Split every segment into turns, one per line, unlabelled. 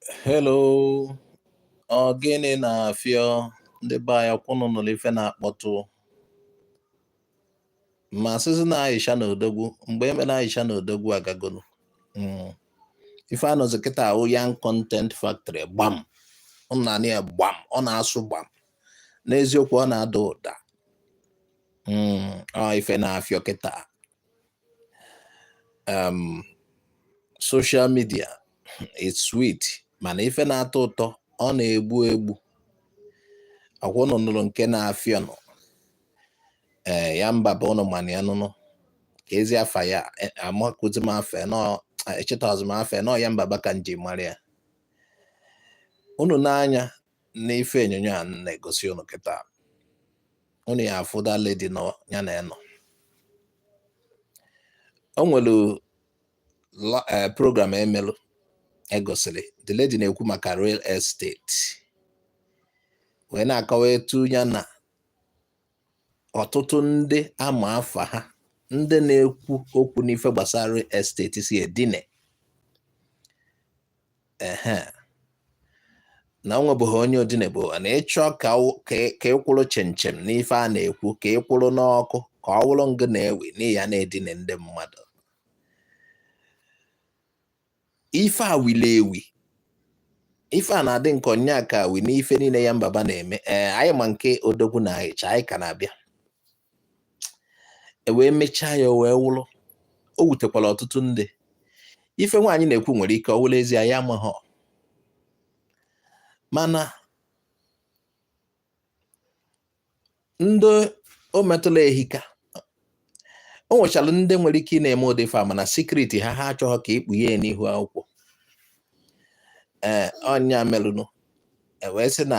Hello, ọ gịnị na-afịọ ndị be anyị kwụnụ nụrụ ife na-akpọtụ ma sịsị na Aisha na odogwu mgbe emere Aisha na odogwu agagonu. Ife anọzi kịta ahụ Young Content Factory gbam nna ya gbam ọ na-asụ gbam n'eziokwu ọ na-ada ụda. Ọ ife na-afịọ kịta social media it's sweet mana ife na-atọ ụtọ ọ na-egbu egbu akwụnụ nụrụ nke na-afịọ nọ ya mba bụ ụnụ mana ya nụnụ ka ezi afa ya amakuzi m afa nọ echetazi m afa nọ ya mba baka nji mara ya ụnụ n'anya n'ife onyonyo a na-egosi ụnụ kịta ụnụ ya afụ that lady nọ ya na eno o nwere program emelu egosiri the lady na-ekwu maka real estate wee na-akọwa etu ya na ọtụtụ ndị ama afa ha ndị na-ekwu okwu n'ife gbasara real estate si edine na onwebụghị onye odine bụ na ịchọ ka ịkwụrụ chenchem n'ife a na-ekwu ka ịkwụrụ n'ọkụ ka ọ wụrụ ngị na-ewe n'ihi ya na-edine ndị mmadụ ife a wili ewi ife a na-adị nke ọnya ka wi n'ife niile ya mbaba na-eme anyị ma nke odogwu na Aisha anyị ka na-abịa wee mechaa ya wee wụrụ o wutekwara ọtụtụ ndị ife nwaanyị na-ekwu nwere ike ọ wụrụ ezie ya amaghọ mana ndị o metụla ehika o nwechara ndị nwere ike ị na-eme ụdị ife a mana sikriti ha achọghọ ka ikpughe n'ihu akwụkwọ ọnya melụnụ wee sị na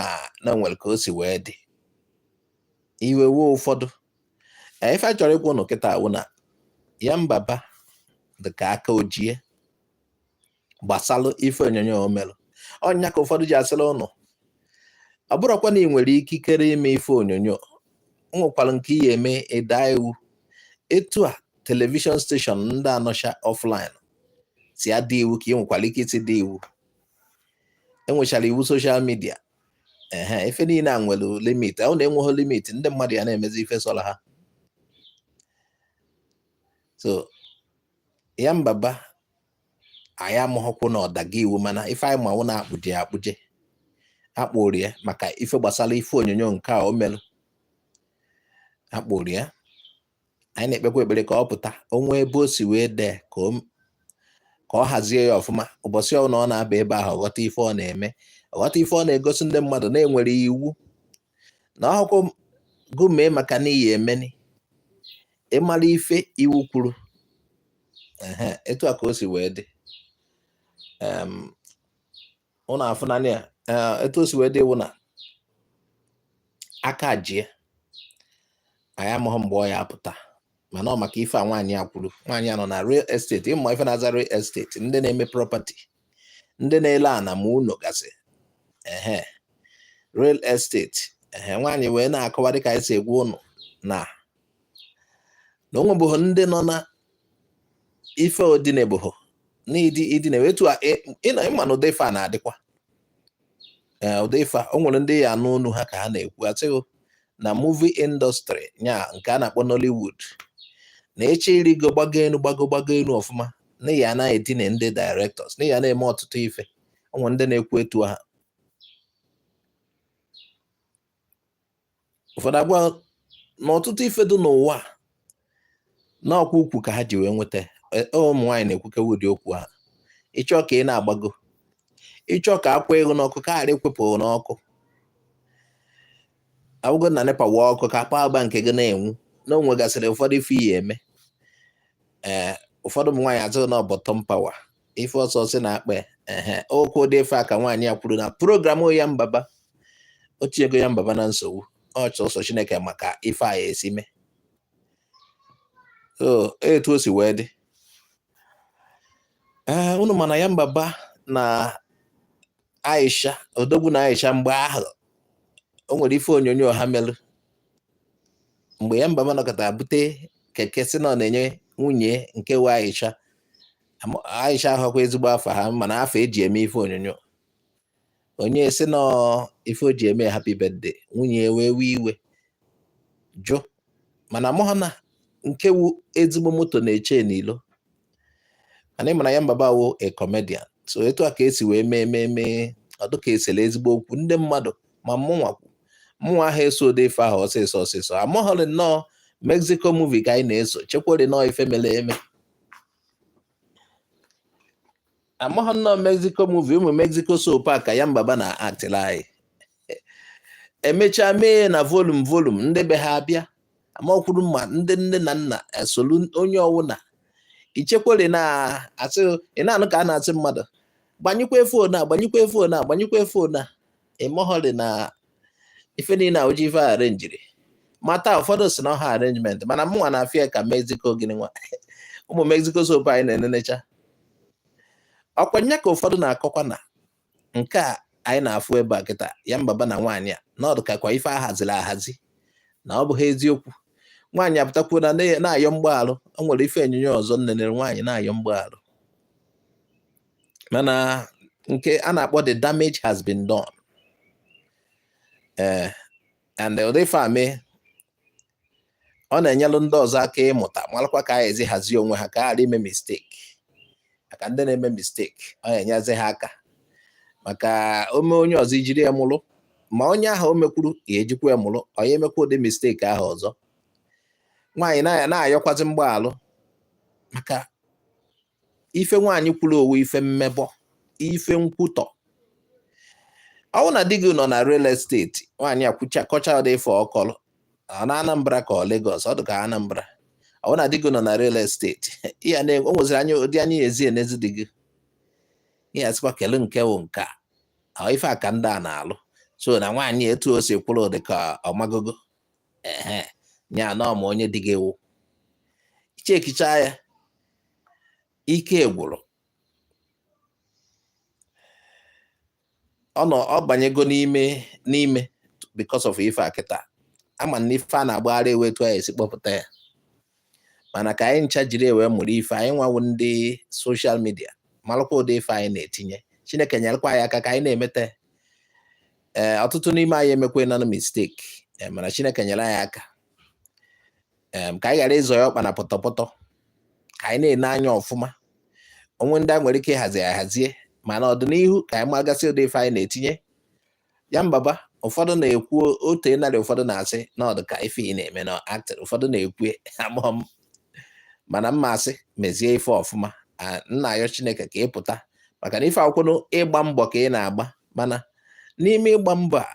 nwere ka o si wee dị iwe wuo ụfọdụ ife a chọrọ ịkwụ ụnụ kịta awụ na ya mbaba dị ka aka ojie gbasalụ ife onyonyo o melụ ọnya ka ụfọdụ ji asịrị ụnụ ọ bụrụkwa na ị nwere ikikere ime ife onyonyo nwekwara nke ihe eme ịda iwu etu a telivishọn steshọn ndị anọcha ọflaịn si adị iwu ka ị nwekwara ike isi dị iwu enwechara iwu soshal midia ife niile a nwere limit ọ na-enweghị limit ndị mmadụ ya na-emezi ife sọrọ ha so ya mbaba anyị amụghọkwụ na ọdaga iwu mana ife anyị manwụ na-akpụje akpụrụ ya maka ife gbasara ife onyonyo nke a o melụ akpụrụ ya anyị na-ekpekwa ekpere ka ọ pụta onwe ebe o si wee dee ka ọ hazie ya ọfụma ụbọchị ọ na ọ na-aba ebe ahụ ọghọta ife ọ na-eme ọghọta ife ọ na-egosi ndị mmadụ na-enwere iwu na ọhụkwụ gụmee maka n'ihi emeni ịmara ife iwu kwuru etu a ka o si wee dị ụnụ afụnanya etu o si wee dị iwu na aka jie anyị amaghị mgbe ọ ya apụta mana ọ maka ife a nwaanyị a kwuru nwaanyị a nọ na real estate ịmụ ife na-aza real estate ndị na-eme property ndị na-ele ana ma ụlọ gasị real estate nwaanyị wee na-akọwa dịka anyị si egwu ụnụ na onwebụghị ndị nọ na ife odinebụghị n'ịdị idine wetu ịma na ụdị ife a na-adịkwa ụdị ife o nwere ndị ya anụ olu ha ka ha na-ekwu atịghị na movie industry nya nke a na-akpọ Nollywood na-eche irigo gbago enu ọfụma n'ihi ya na-edine ndị directors n'ihi ya na-eme ọtụtụ ife onwe ndị na-ekwu etu ha ụfọdụ agwa na ọtụtụ ife dị n'ụwa n'ọkwa ukwu ka ha ji wee nweta ụmụ nwaanyị na-ekwukewa ụdị okwu ha ịchọ ka ị na-agbago ịchọ ka akwa ego n'ọkụ ka ghara ikwepụ n'ọkụ abụgo na nepa wa ọkụ ka akpa agba nke gị na-enwu na o nwegasịrị ụfọdụ ife ihe eme ụfọdụ ụmụ nwaanyị azụ na bọtọm pawa ife ọsọ si na-akpa okwu dị ife a ka nwaanyị a kwuru na program ya mbaba o tinyego ya mbaba na nsogbu ọchọ ọsọ Chineke maka ife a ya esi mee etu o si wee dị unu mana ya mbaba na Aisha odogwu na Aisha mgbe ahụ o nwere ife onyonyo ha melụ mgbe ya mbaba nọkọta bute keke si na ọ na-enye nwunye nke Aisha ahụkwa ezigbo afa ha mana afa eji eme ife onyonyo onye esi no ife o ji eme happy birthday nwunye wee iwe jụ mana mụ na nke wu ezigbo moto na-eche n'ilo mana ịmana ya mbaba wo a comedian so etu a ka esi wee mee ọdụ ka esele ezigbo okwu ndị mmadụ ma mụnwa ha eso ode ife ahụ ọsịsọ amụghọrị nnọọ Mexico movie ka anyị na-eso chekwere nnọọ ife mere eme amụghọ nnọọ Mexico movie ụmụ Mexico soap a ka ya mbaba na actịla anyị emechaa mee na volum ndị be ha abịa amakwuru ma ndị nne na nna esolu onye ọwụna ichekwere na-asị ị na-anụ ka a na-asị mmadụ gbanyekwe fon a ịmọghọrị na ife niile oji ife arenjiri mata ụfọdụ si na ọha arrangement mana mụnwa na afịa ka Mexico gịnị nwa ụmụ Mexico soap anyị na-enenecha ọkwanye ka ụfọdụ na-akọkwa na nke a anyị na-afụ ebe a kịta ya mbaba na nwaanyị a n'ọdụ ka kwa ife ahaziri ahazi na ọ bụghị eziokwu nwaanyị apụtakwuo na-ayọ mgbaghalụ o nwere ife onyonyo ọzọ nnenere nwaanyị na-ayọ mgbaghalụ mana nke a na-akpọ the damage has been done and ụdị ife ame ọ na-enyelụ ndị ọzọ aka ịmụta malụkwa ka ezi hazie onwe ha ka ghara ime mistake maka ndị na-eme mistake ọ na-enyezi ha aka maka ome onye ọzọ ijiri ya mụrụ ma onye ahụ o mekwuru ya ejikwa ya mụrụ ọ ya emekwa ụdị mistake ahụ ọzọ nwaanyị na-ayọkwazi mgbaghalụ maka ife nwaanyị kwuru owe ife mmebọ ife nkwutọ ọwụ na di gị nọ na real estate nwaanyị kọcha ụdị ife ọkọlụ ọ na Anambra ka ọ Lagos ọ dị ka Anambra ọwụ na di gị nọ na real estate ya na o nweziri anya ụdị anya ezi enezi di gị ya sịkwa kele nke wụ nke a ife a ka ndị a na-alụ so na nwaanyị etu o si kwụrụ dị ka ọmagogo nya na ọma onye dị gị ewu ichekicha ya ike gwụrụ ọ banyego n'ime because of ife akịta ama na ife a na-agbagharị ewetu anyị esi kpọpụta ya mana ka anyị ncha jiri ewe mụrụ ife anyị nwawo ndị soshal midia malụkwa ụdị ife anyị na-etinye Chineke nyelekwa anyị aka ka anyị na-emete ọtụtụ n'ime anyị emekwe na mistake mana Chineke nyere anyị aka ka anyị ghara ịzọ ya ọkpa na pọtọpọtọ ka anyị na-ene anya ọfụma onwe ndị a nwere ike hazie mana ọdịnihu ka anyị magasị ụdị ife anyị na-etinye ya mbaba ụfọdụ na-ekwu otu narị ụfọdụ na-asị na ọdụ ka ife ị na-eme na acting ụfọdụ na-ekwu amụọ m mana mma asị mezie ife ọfụma nna ayọ Chineke ka ị pụta maka na ife akwụkwọ ịgba mbọ ka ị na-agba mana n'ime ịgba mbọ a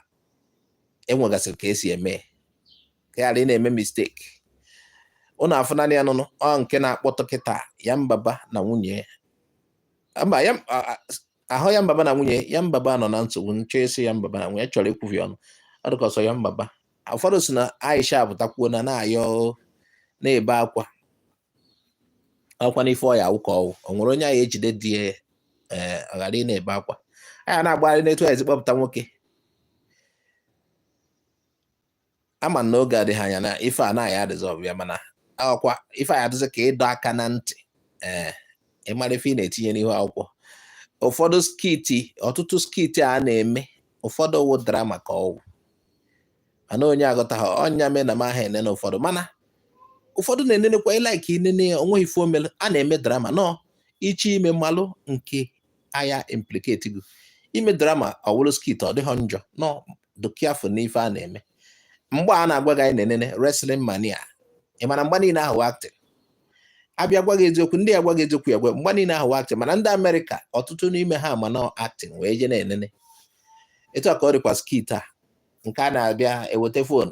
enwegasịrị ka esi eme ka ghara ị na-eme mistake ụnụ afụnanya nụnụ ọ nke na-akpọtụ kịta ya mbaba na nwunye ahụ ya mbaba na nwunye ya mbaba nọ na nsogbu nchọ isi ya mbaba na nwunye chọrọ ikwuvi ọnụ ọ dịka ọsọ ya mbaba ụfọdụ si na Aisha apụtakwuo na-ayọ na-ebe akwa n'ife ọya ụka ọwụ o nwere onye anyị ejide dị ọ ghara ị na-ebe akwa anya na-agbagharị n'etu ezi kpọpụta nwoke ama na oge adịghị anya na ife a na-aya adịzọ ya mana ọkwa ife a adịzị ka ịdọ aka na ntị ịmara ife ị na-etinye n'ihu akwụkwọ ụfọdụ ọtụtụ skiti a na-eme ụfọdụ wụ drama ka ọwụ mana onye agụtaghị ọnya mee na maha enene ụfọdụ mana ụfọdụ na-enenekwa ịlaiki inene ya onwe ife omele a na-eme drama nọ iche ime mmalụ nke aya implicate gị ime drama ọwụrụ skiti ọ dịghọ njọ nọ dokiafụ n'ife a na-eme mgbe a na-agwa gị anyị na-enene wrestling mania ị mana mgba niile ahụ acting abịa gwa gị eziokwu ndị agwa gị eziokwu ya gwa mgba niile ahụ acting mana ndị Amerịka ọtụtụ n'ime ha ma na acting wee je na-enene etu a ka ọ dịkwa skit a nke a na-abịa eweta fon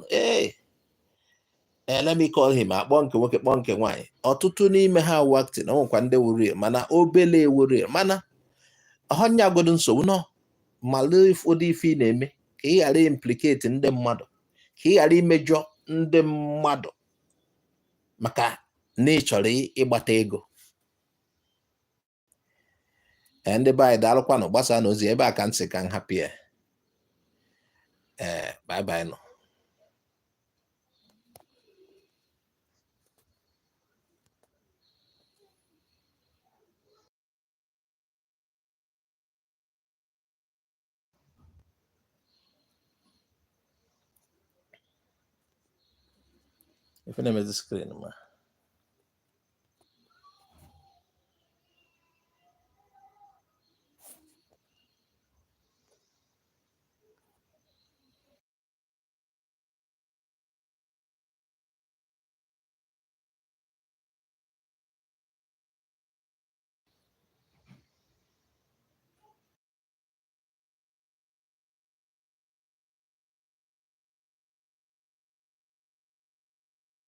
let me call him akpọ nke nwoke kpọọ nke nwaanyị ọtụtụ n'ime ha wụ acting ọ nwekwa ndị wuru mana obele ewuru mana ọhọnya godo nsogbu nọ malụ ụdị ife ị na-eme ka ị ghara implicate ndị mmadụ ka ị ghara imejọ ndị mmadụ maka na ị chọrọ ịgbata ego ndị be anyị daalụkwanụ gbasaa n'ozi ebe a ka nsị ka nhapụ ya bye bye nọ ife na-emezi skrin ma